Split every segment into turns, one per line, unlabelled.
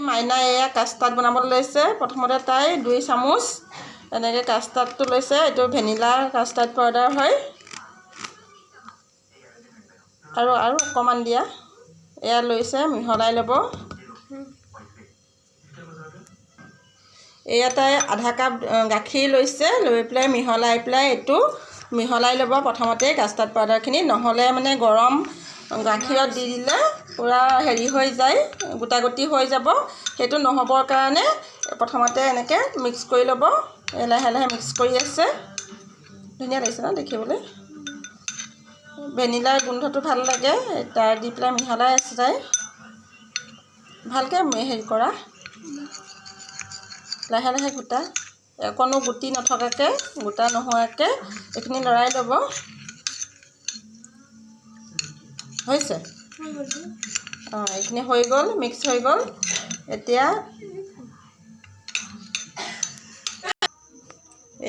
মাইনা এয়া কাষ্টাৰ্ড বনাবলৈ লৈছে। প্ৰথমতে তাই 2 চামুচ এনেকৈ কাষ্টাৰ্ডটো লৈছে। এইটো ভেনিলা কাষ্টাৰ্ড পাউডাৰ হয় আৰু অকণমান দিয়া এয়া লৈছে, মিহলাই ল'ব। এয়া তাই আধা কাপ গাখীৰ লৈছে, লৈ পেলাই মিহলাই পেলাই এইটো মিহলাই ল'ব প্ৰথমতে কাষ্টাৰ্ড পাউডাৰখিনি, নহ'লে মানে গৰম গাখীৰত দি দিলে পূৰা হেৰি হৈ যায়, গোটা গুটি হৈ যাব। সেইটো নহ'বৰ কাৰণে প্ৰথমতে এনেকৈ মিক্স কৰি ল'ব। লাহে লাহে মিক্স কৰি আছে, ধুনীয়া লাগিছে ন দেখিবলৈ। ভেনিলাৰ গোন্ধটো ভাল লাগে, তাৰ দি পেলাই মিহলাই আছে তাই। ভালকৈ হেৰি কৰা, লাহে লাহে গোটা, অকণো গুটি নথকাকৈ, গোটা নোহোৱাকৈ এইখিনি লৰাই ল'ব। হৈছে এইখিনি হৈ গ'ল, মিক্স হৈ গ'ল। এতিয়া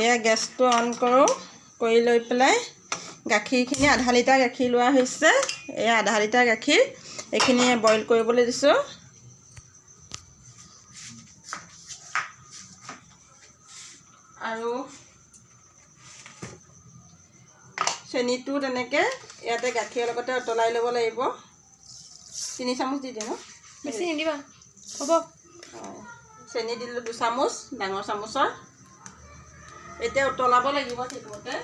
এয়া গেছটো অন কৰোঁ, কৰি লৈ পেলাই গাখীৰখিনি আধা লিটাৰ গাখীৰ লোৱা হৈছে। এয়া আধা লিটাৰ গাখীৰ, এইখিনি বইল কৰিবলৈ দিছোঁ। আৰু চেনিটো তেনেকৈ ইয়াতে গাখীৰৰ লগতে উতলাই ল'ব লাগিব। 3 চামুচ দি দিওঁ,
বেছি নিদিবা হ'ব।
চেনি দিলোঁ 2 চামুচ ডাঙৰ চামুচৰ। এতিয়া উতলাব লাগিব ঠিকমতে।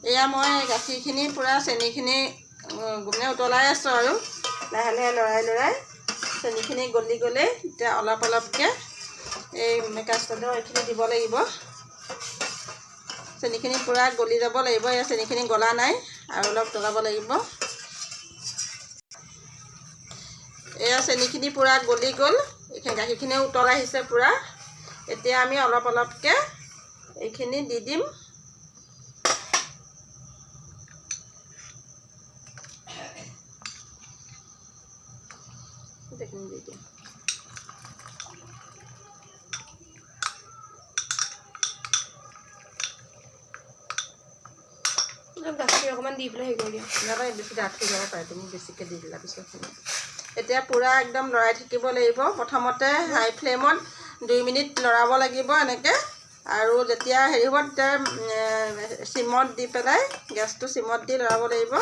এয়া মই গাখীৰখিনি পূৰা চেনিখিনি মানে উতলাই আছোঁ আৰু লাহে লাহে লৰাই চেনিখিনি গলি গ'লে এতিয়া অলপ অলপকৈ এই কাষ্টাৰ্ডৰ এইখিনি দিব লাগিব। চেনিখিনি পূৰা গলি যাব লাগিব। এয়া চেনিখিনি গলা নাই, আৰু অলপ উতলাব লাগিব। এয়া চেনিখিনি পূৰা গলি গ'ল, এইখিনি গাখীৰখিনিও উতল আহিছে পূৰা। এতিয়া আমি অলপ অলপকৈ এইখিনি দি দিম। দি দিম।
গাখীৰ অকণমান দি পেলাই হেৰি কৰি দিওঁ।
নাপায়, বেছি ডাঠ হৈ যাব পাৰে, তুমি বেছিকৈ দি দিলা পিছত। এতিয়া পূৰা একদম লৰাই থাকিব লাগিব। প্ৰথমতে হাই ফ্লেমত 2 মিনিট লৰাব লাগিব এনেকৈ, আৰু যেতিয়া হেৰি হ'ব তেতিয়া চিমত দি পেলাই, গেছটো চিমত দি লৰাব লাগিব।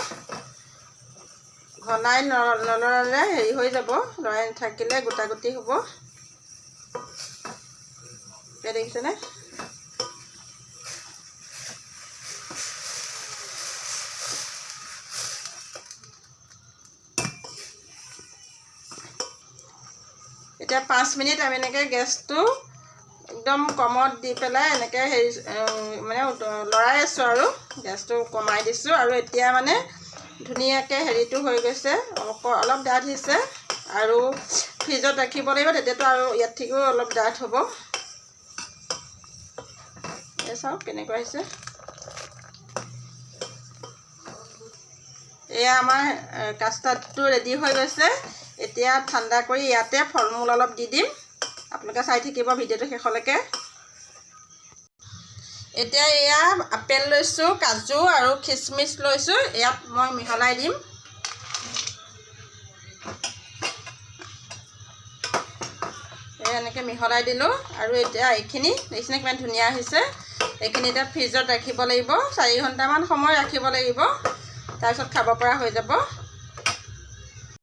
ঘনাই নলৰালে হেৰি হৈ যাব, লৰাই নাথাকিলে গোটা গুটি হ'ব। দেখিছেনে? এতিয়া 5 মিনিট আমি এনেকৈ গেছটো একদম কমত দি পেলাই এনেকৈ হেৰি মানে লৰাই আছোঁ, আৰু গেছটো কমাই দিছোঁ। আৰু এতিয়া মানে ধুনীয়াকৈ হেৰিটো হৈ গৈছে, অলপ ডাঠ হৈছে। আৰু ফ্ৰিজত ৰাখিব লাগিব, তেতিয়াতো আৰু ইয়াত ঠিকো অলপ ডাঠ হ'ব। এই চাওক কেনেকুৱা হৈছে। এয়া আমাৰ কাষ্টাৰ্ডটো ৰেডি হৈ গৈছে। এতিয়া ঠাণ্ডা কৰি ইয়াতে ফল মূল অলপ দি দিম। আপোনালোকে চাই থাকিব ভিডিঅ'টো শেষলৈকে। এতিয়া এয়া আপেল লৈছোঁ, কাজু আৰু খিচমিচ লৈছোঁ, ইয়াত মই মিহলাই দিম। এনেকৈ মিহলাই দিলোঁ। আৰু এতিয়া এইখিনি দেখিছেনে কিমান ধুনীয়া হৈছে। এইখিনি এতিয়া ফ্ৰিজত ৰাখিব লাগিব, 4 ঘণ্টামান সময় ৰাখিব লাগিব, তাৰপিছত খাব পৰা হৈ যাব।